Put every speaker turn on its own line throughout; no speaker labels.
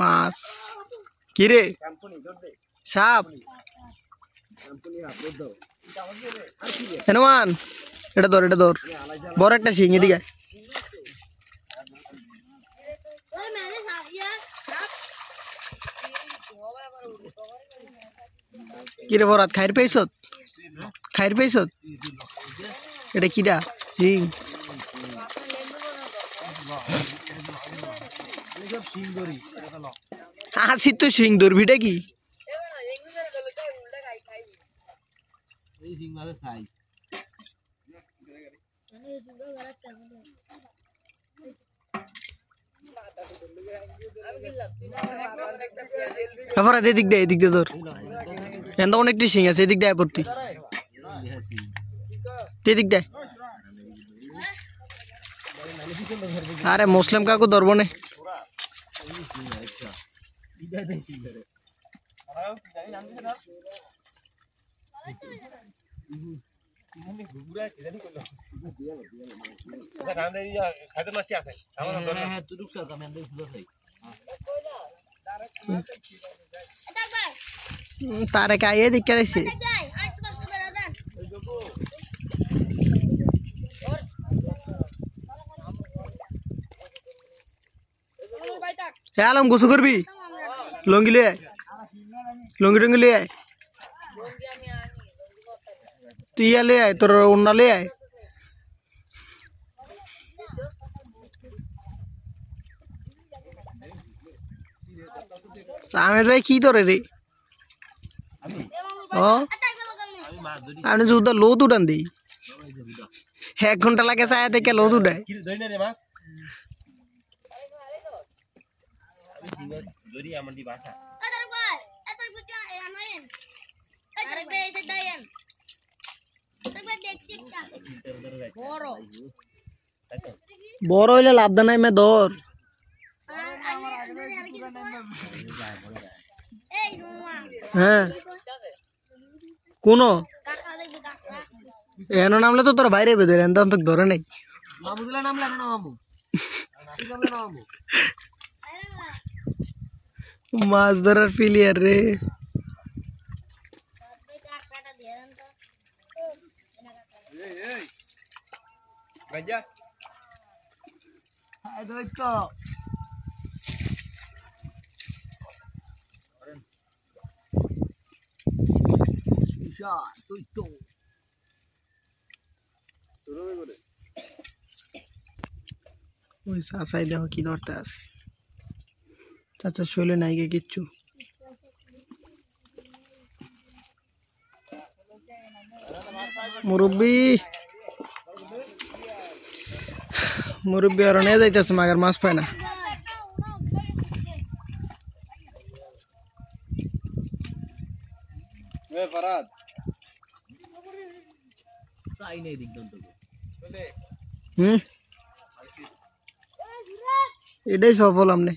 মাছ কি রে সাপ হনুমান এটা ধর বড় একটা শিং এদিকে কিরে বরাত খাইর পাইছত এটা কিডা শিং হাসি তো শিং ধরবিটা কি এদিক দে তোর এত অনেকটি শিং আছে এদিক দেয় পড়তি এদিক দেয় আরে মুসলিম কাকু ধরবো না तारे का ये दिक्कत है आलम गुसु कर भी लंगी ले लंगी ले आए तू ये ले आए तोर उन्ना ले आए आमिर भाई की तो रे जो उधर लोद उड़ान दी 1 घंटा लगे आया थे क्या लोद उड़ाए বড় হইলে লাভ নাই মে ধর হ্যাঁ কোন এনো নামলে তো তোর বাইরে বেদের এন তো ধরে নাই মামুদুল্লাহ নামলে না মামু মাছ ধরার প্লেয়ার রে গজা হাই দইতো ইশা দইতো তোরবে করে ওই সাসাই দেখো কি ধরতে আছে চাচা শৈলে নাই গে কিচ্ছু মুরব্বী আর নিয়ে যাইতেছে মাগার মাছ পায় না ফরাদ সাই নেই দিকদম তো এটাই সফল আমনে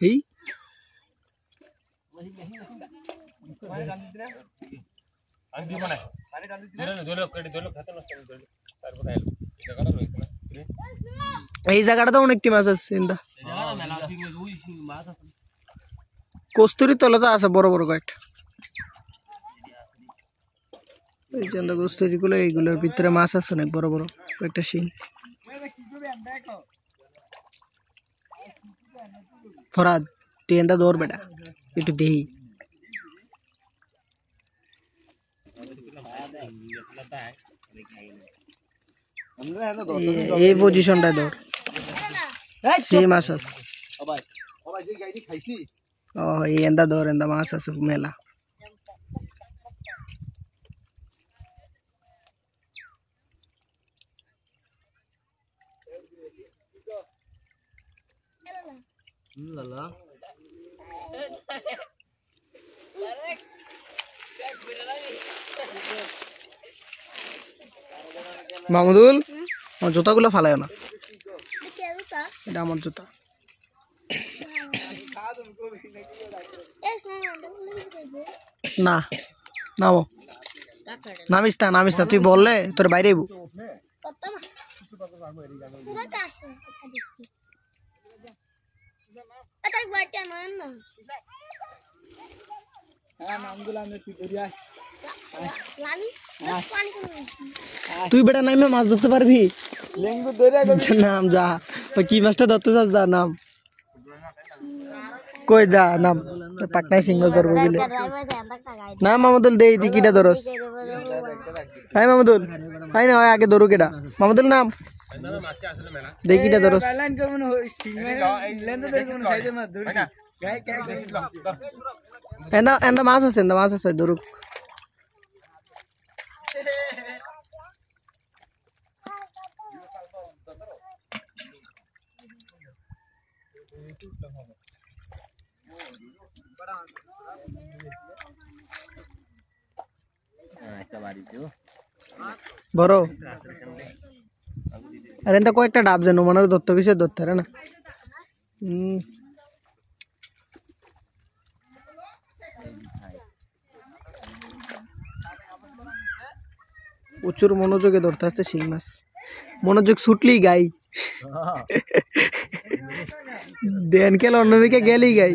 এই এই জায়গাটা তো অনেকটি মাছ আছে কস্তুরি তলে তো আছে বড় বড় কয়েকটা এই যে কস্তুরি গুলো এইগুলোর ভিতরে মাছ আছে অনেক বড় বড় কয়েকটা শিং ফরাদ টেনটা দৌড় বেটা একটু দেহি এই পজিশনটা দৌড় সেই মাছ আছে ও এই এন্দা দৌড় এন্দা মাছ আছে মেলা মামুদুল আমার জুতাগুলো ফালায় না এটা আমার জুতা না নামো নামিস না তুই বললে তোর বাইরে আইবো তুই বেটা নামে মাছ ধরতে পারবি নাম যা কি মাছটা ধরতে চাস যা নাম কই যা নাম পাকনায় সিংহ ধরবো বলে না মামুদুল দেই তুই কিটা ধরস হাই মামুদুল হাই না আগে ধরু কেডা মামুদুল নাম দেই কিটা ধরস এন্দা মাছ আছে ধরু বড় আর এন্দা কয়েকটা ডাব জানো মনের দত্ত কিসে ধরতে না প্রচুর মনোযোগে ধরতে আসছে শিং মাছ মনোযোগ ছুটলি গাই দেন কেল অন্যদিকে গেলেই গাই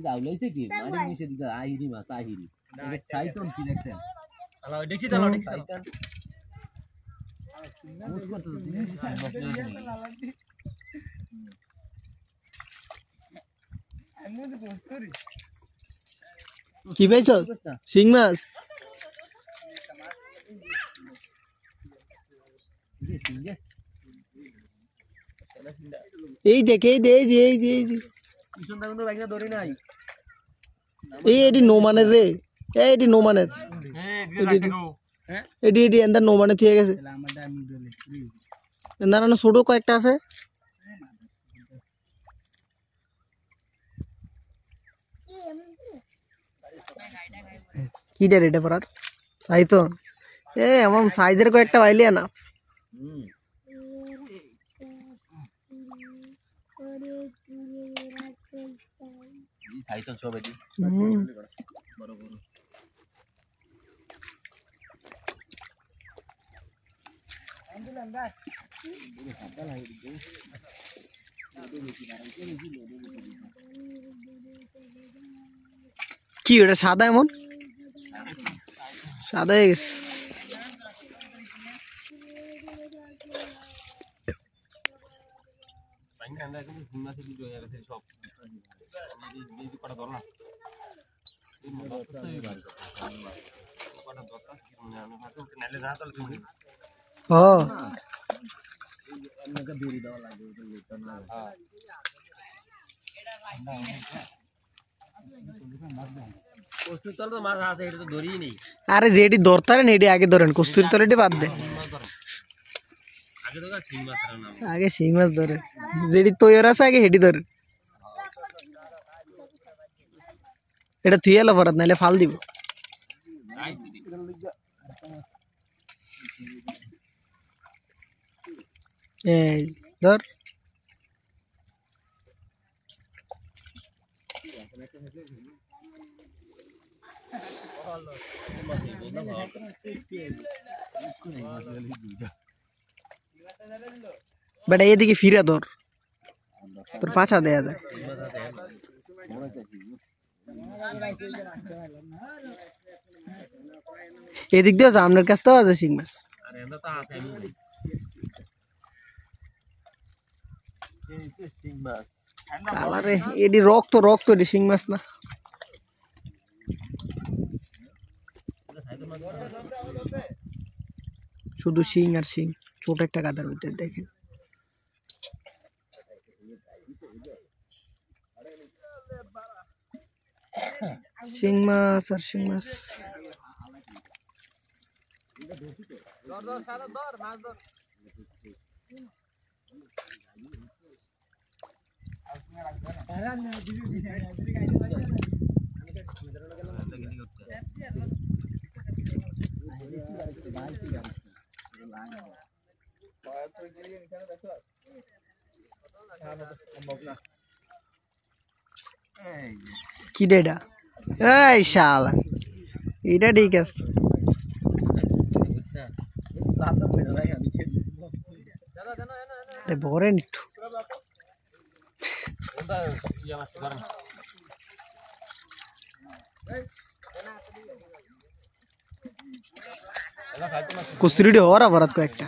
গাউলাইছে কি মানে নিচে দিকে আহিরি মাছ আহিরি সাইতন কি দেখছেন আলা দেখছি তো সাইতন মুখ করতে তো দিন
কি পাইছ শিং মাছ এই দেখে এই যে
কিষণ দা কিন্তু বাইক না ধরি নাই
এটি নোমানের রে এটি নোমানের এটি এন্দার নোমানে ঠিক গেছে এন্দার ছোট কয়েকটা আছে কি ডে রেটে পরাত সাইতো এমন সাইজের কয়েকটা পাইলি না
সাইতন সব এটি বড় বড়
কি ওটা সাদা এমন সাদা হয়ে গেছে আরে যেটি ধরতারেন এটি আগে ধরেন কস্তুরি তলে বাদ দে আগে শিং মাছ ধরে যেটি তৈরি আছে আগে হেঁটি ধরে এটা তুই এলো ভরাত নাইলে ফাল দিব এই ধর বেটা এদিকে ফিরে ধর তোর পাছা দেয়া যায় এদিক দিয়ে আপনার কাছ তো আছে শিং মাছ কালারে এটি রক্ত এটি শিং মাছ না শুধু শিং আর শিং ছোট একটা গাদার ভিতরে দেখেন শিং মাছ আর শিং মাছ কি রে এটা এই শালা এটা ঠিক আছে বরেন একটু কুস্তুরিটি হওয়ার আবার কয়েকটা